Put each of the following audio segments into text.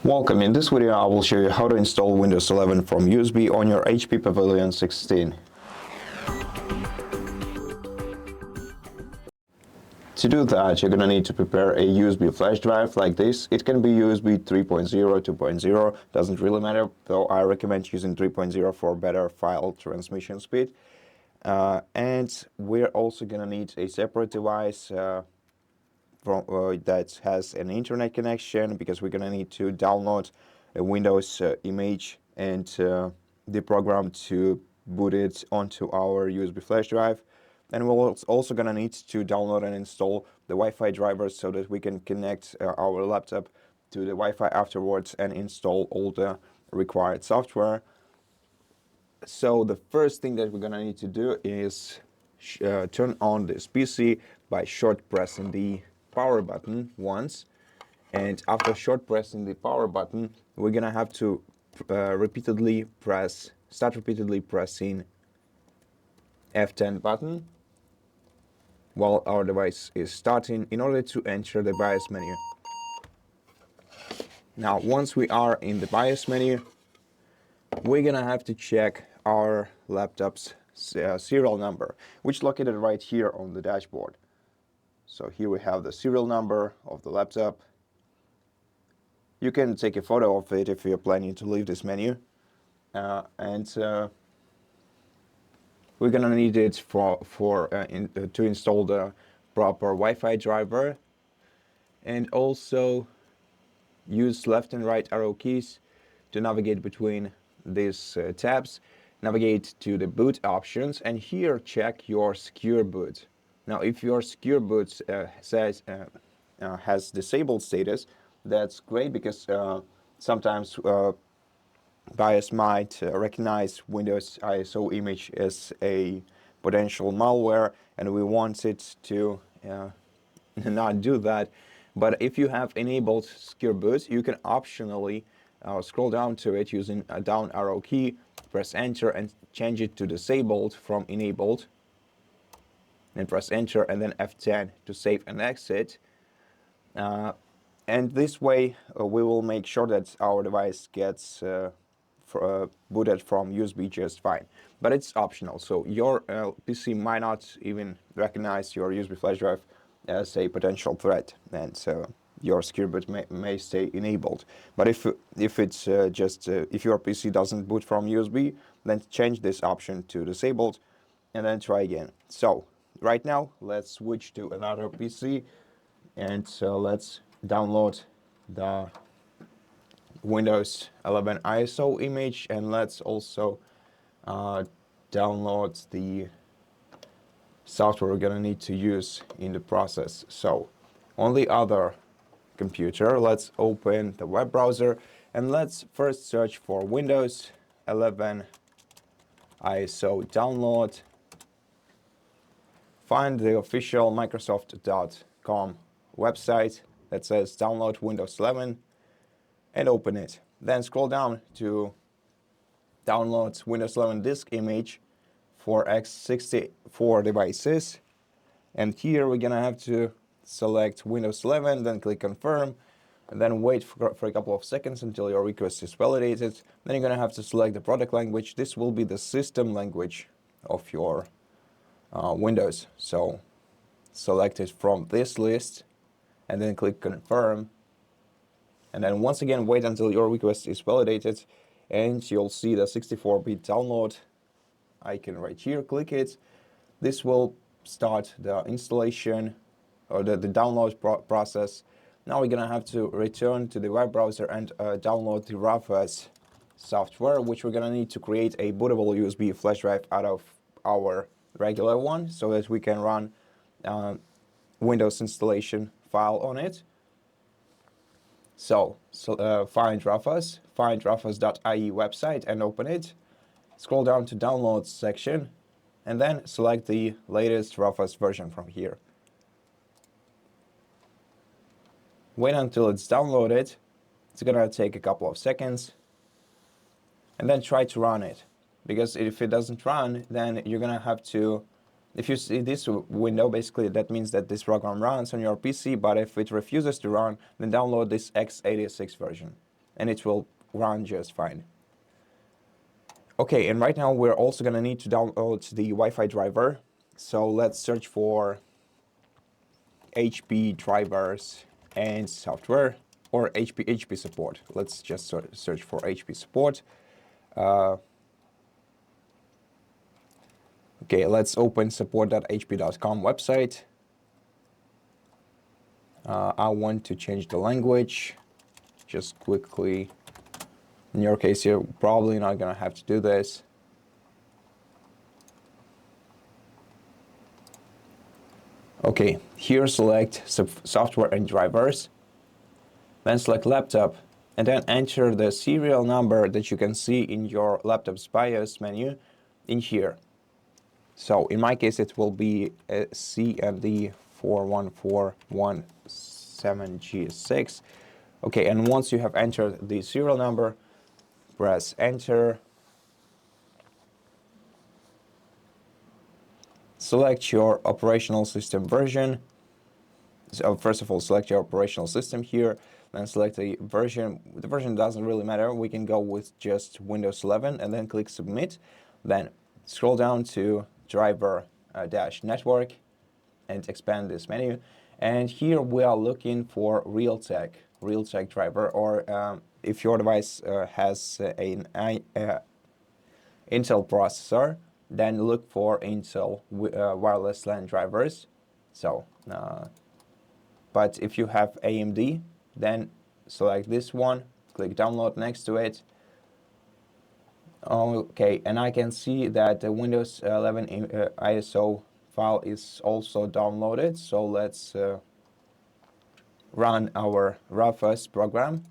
Welcome. In this video I will show you how to install Windows 11 from USB on your HP Pavilion 16. To do that, you're going to need to prepare a USB flash drive like this. It can be USB 3.0, 2.0, doesn't really matter, though I recommend using 3.0 for better file transmission speed. And we're also going to need a separate device that has an internet connection, because we're going to need to download a Windows image and the program to boot it onto our USB flash drive. And we're also going to need to download and install the Wi-Fi drivers so that we can connect our laptop to the Wi-Fi afterwards and install all the required software. So the first thing that we're going to need to do is turn on this PC by short pressing the power button once, and after short pressing the power button we're gonna have to start repeatedly pressing F10 button while our device is starting in order to enter the BIOS menu. Now once we are in the BIOS menu, we're gonna have to check our laptop's serial number, which is located right here on the dashboard. So here we have the serial number of the laptop. You can take a photo of it if you're planning to leave this menu. We're gonna need it to install the proper Wi-Fi driver, and also use left and right arrow keys to navigate between these tabs. Navigate to the boot options, and here check your secure boot. Now, if your secure boot has disabled status, that's great, because sometimes BIOS might recognize Windows ISO image as a potential malware, and we want it to not do that. But if you have enabled secure boot, you can optionally scroll down to it using a down arrow key, press enter, and change it to disabled from enabled. And press enter and then F10 to save and exit. And this way we will make sure that our device gets booted from USB just fine. But it's optional, so your PC might not even recognize your USB flash drive as a potential threat, and so your secure boot may stay enabled. But if it's if your PC doesn't boot from USB, then change this option to disabled and then try again. So right now, let's switch to another PC, and let's download the Windows 11 ISO image, and let's also download the software we're gonna need to use in the process. So on the other computer, let's open the web browser, and let's first search for Windows 11 ISO download. Find the official Microsoft.com website that says download Windows 11 and open it. Then scroll down to download Windows 11 disk image for x64 devices. And here we're gonna have to select Windows 11, then click confirm, and then wait for a couple of seconds until your request is validated. Then you're gonna have to select the product language. This will be the system language of your Windows. So select it from this list and then click confirm, and then once again wait until your request is validated, and you'll see the 64-bit download icon right here. Click it. This will start the installation or the download process. Now we're gonna have to return to the web browser and download the Rufus software, which we're gonna need to create a bootable USB flash drive out of our regular one, so that we can run Windows installation file on it. So find Rufus, find rufus.ie website and open it. Scroll down to downloads section, and then select the latest Rufus version from here. Wait until it's downloaded. It's gonna take a couple of seconds, and then try to run it. Because if it doesn't run, then you're gonna have to, if you see this window, basically that means that this program runs on your PC, but if it refuses to run, then download this x86 version. and it will run just fine. Okay, and right now we're also going to need to download the Wi-Fi driver. So let's search for HP drivers and software, or HP support. Let's just search for HP support. Okay, let's open support.hp.com website. I want to change the language. Just quickly. In your case, you're probably not going to have to do this. Okay, here select software and drivers. Then select laptop, and then enter the serial number that you can see in your laptop's BIOS menu in here. So in my case, it will be CMD 41417G6. Okay, and once you have entered the serial number, press enter. Select your operational system version. So first of all, select your operational system here, then select the version. The version doesn't really matter. We can go with just Windows 11 and then click submit. Then scroll down to driver-network and expand this menu. And here we are looking for Realtek driver, or if your device has an Intel processor, then look for Intel wireless LAN drivers. So, but if you have AMD, then select this one, click download next to it. Okay, and I can see that the Windows 11 ISO file is also downloaded. So let's run our Rufus program.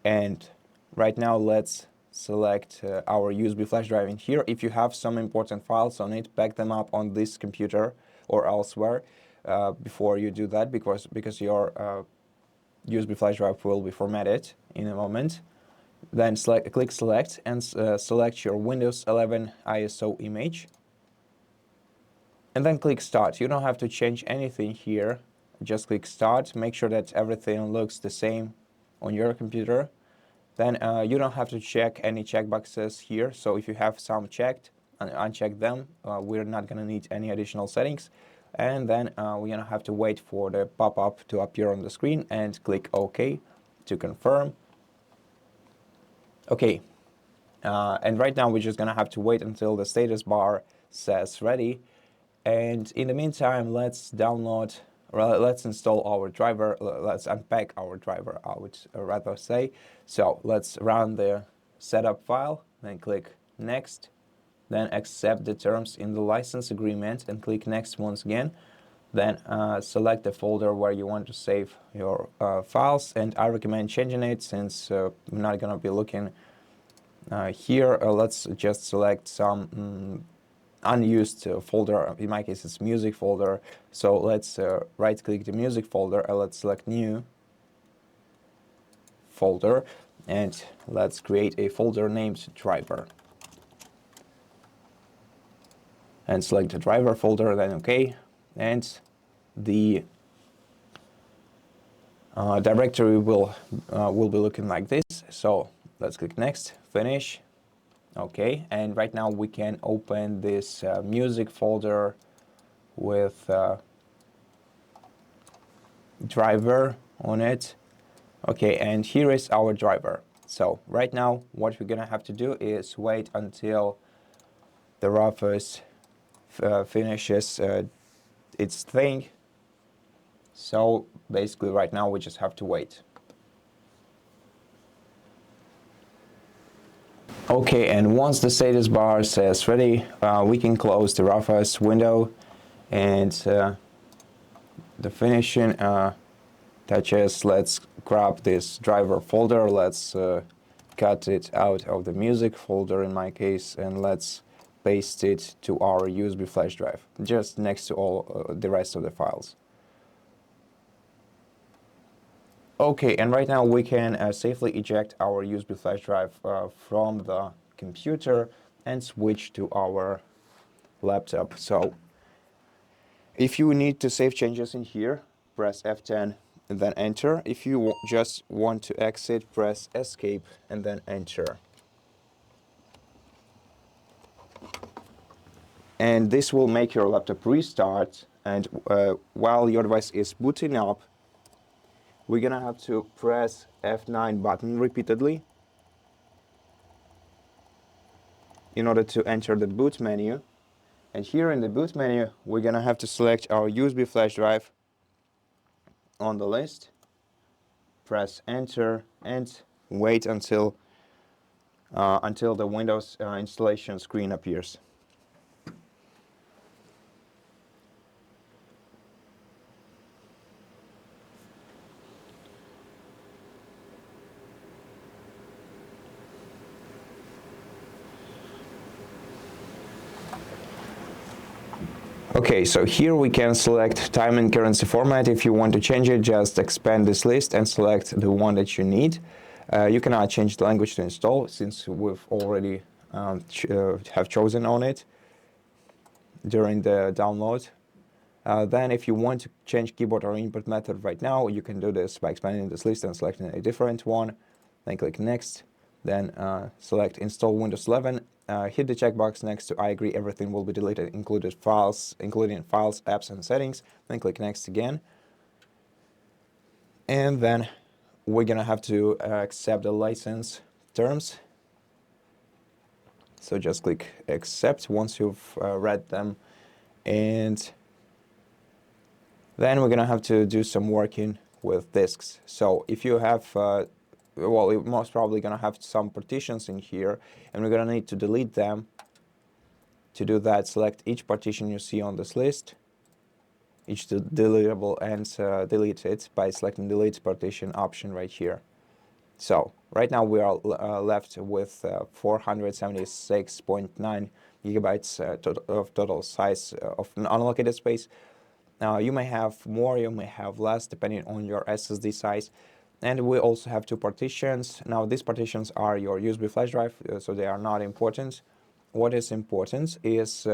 And right now let's select our USB flash drive in here. If you have some important files on it, back them up on this computer or elsewhere before you do that, because your USB flash drive will be formatted in a moment. Then click select and select your Windows 11 ISO image. And then click start. You don't have to change anything here. Just click start. Make sure that everything looks the same on your computer. Then you don't have to check any checkboxes here. So if you have some checked, uncheck them. We're not going to need any additional settings. And then we're going to have to wait for the pop-up to appear on the screen and click OK to confirm. Okay, and right now we're just going to have to wait until the status bar says ready. And in the meantime, let's install our driver. Let's unpack our driver, I would rather say. So let's run the setup file, then click next, then accept the terms in the license agreement and click next once again. Then select the folder where you want to save your files, and I recommend changing it since we're not going to be looking here. Let's just select some unused folder. In my case, it's music folder. So let's right click the music folder and let's select new folder, and let's create a folder named driver. And select the driver folder, then OK. And the directory will be looking like this. So let's click next, finish. Okay, and right now we can open this music folder with driver on it. Okay, and here is our driver. So right now what we're gonna have to do is wait until the Rufus finishes its thing. So basically right now we just have to wait. Okay, and once the status bar says ready, we can close the Rufus window, and the finishing touches. Let's grab this driver folder, let's cut it out of the music folder in my case, and let's paste it to our USB flash drive, just next to all the rest of the files. Okay, and right now we can safely eject our USB flash drive from the computer and switch to our laptop. So if you need to save changes in here, press F10 and then enter. If you just want to exit, press escape and then enter. And this will make your laptop restart, and while your device is booting up, we're gonna have to press F9 button repeatedly in order to enter the boot menu. And here in the boot menu, we're gonna have to select our USB flash drive on the list, press enter, and wait until the Windows installation screen appears. Okay, so here we can select time and currency format. If you want to change it, just expand this list and select the one that you need. You cannot change the language to install since we've already have chosen on it during the download. Then if you want to change keyboard or input method right now, you can do this by expanding this list and selecting a different one. Then click next, then select install Windows 11. Hit the checkbox next to I agree everything will be deleted, including files, apps, and settings. Then click next again. And then we're gonna have to accept the license terms. So just click accept once you've read them. And then we're gonna have to do some working with disks. So if you have well, you're most probably going to have some partitions in here, and we're going to need to delete them. To do that, select each partition you see on this list, each deletable, and delete it by selecting delete partition option right here. So right now we are left with 476.9 gigabytes of total size of unallocated space. Now you may have more, you may have less, depending on your SSD size. And we also have two partitions. Now these partitions are your USB flash drive, so they are not important. What is important is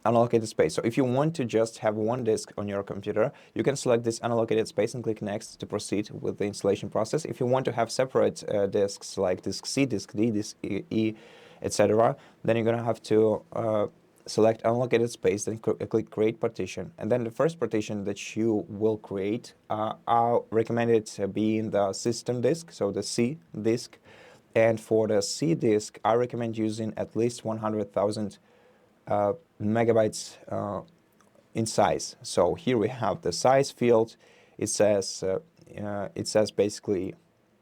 unallocated space. So if you want to just have one disk on your computer, you can select this unallocated space and click next to proceed with the installation process. If you want to have separate disks like disk C, disk D, disk E, etc., then you're going to have to select unallocated space, then click create partition, and then the first partition that you will create, I recommend it being the system disk, so the C disk. And for the C disk, I recommend using at least 100,000 megabytes in size. So here we have the size field. It says basically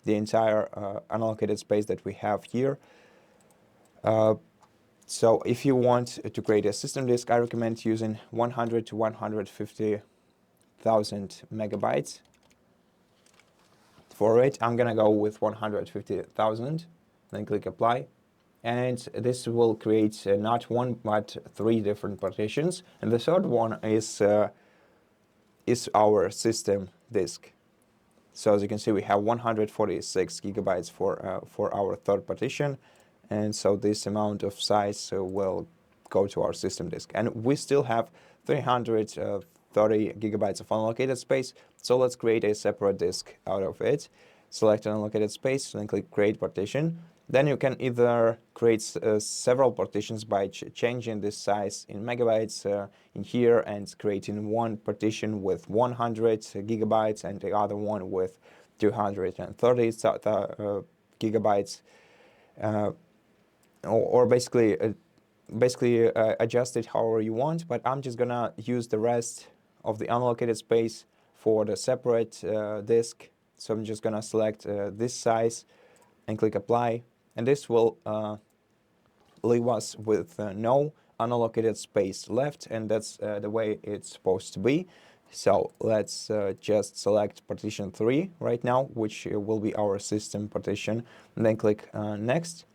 the entire unallocated space that we have here. So if you want to create a system disk, I recommend using 100 to 150,000 megabytes. For it, I'm gonna go with 150,000, then click apply. And this will create not one, but 3 different partitions. And the third one is our system disk. So as you can see, we have 146 gigabytes for our third partition. And so this amount of size will go to our system disk. And we still have 330 gigabytes of unallocated space. So let's create a separate disk out of it. Select unallocated space, then click create partition. Then you can either create several partitions by changing this size in megabytes in here and creating one partition with 100 gigabytes and the other one with 230 gigabytes. Or basically adjust it however you want, but I'm just gonna use the rest of the unallocated space for the separate disk. So I'm just gonna select this size and click apply, and this will leave us with no unallocated space left, and that's the way it's supposed to be. So let's just select partition 3 right now, which will be our system partition, and then click next.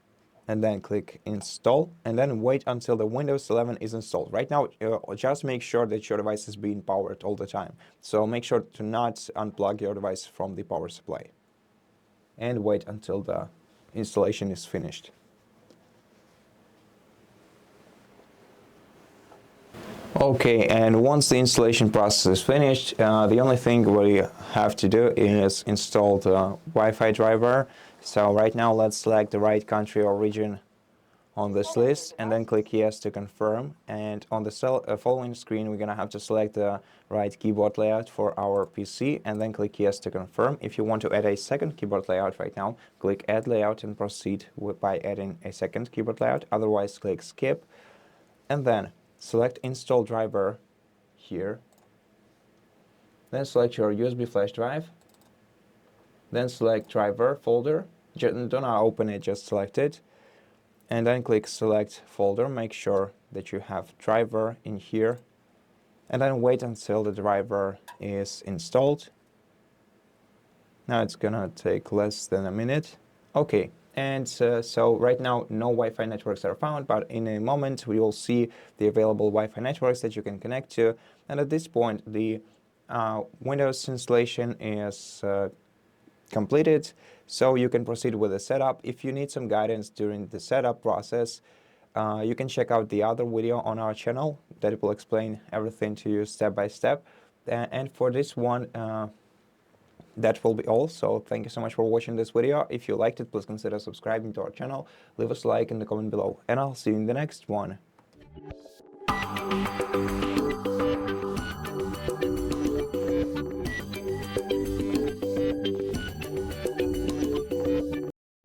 And then click install, and then wait until the Windows 11 is installed. Right now, just make sure that your device is being powered all the time. So make sure to not unplug your device from the power supply. And wait until the installation is finished. Okay, and once the installation process is finished, the only thing we have to do is install the Wi-Fi driver. So right now let's select the right country or region on this list and then click yes to confirm. And on the following screen we're gonna have to select the right keyboard layout for our PC and then click yes to confirm. If you want to add a second keyboard layout right now, click add layout and proceed by adding a second keyboard layout. Otherwise click skip and then select install driver here. Then select your USB flash drive. Then select driver folder. Do not open it, just select it. And then click select folder. Make sure that you have driver in here. And then wait until the driver is installed. Now it's gonna take less than a minute. Okay, and so right now no Wi-Fi networks are found, but in a moment we will see the available Wi-Fi networks that you can connect to. And at this point the Windows installation is completed, so you can proceed with the setup. If you need some guidance during the setup process, you can check out the other video on our channel that will explain everything to you step by step. And for this one, that will be all. So thank you so much for watching this video. If you liked it, please consider subscribing to our channel. Leave us a like in the comment below, and I'll see you in the next one.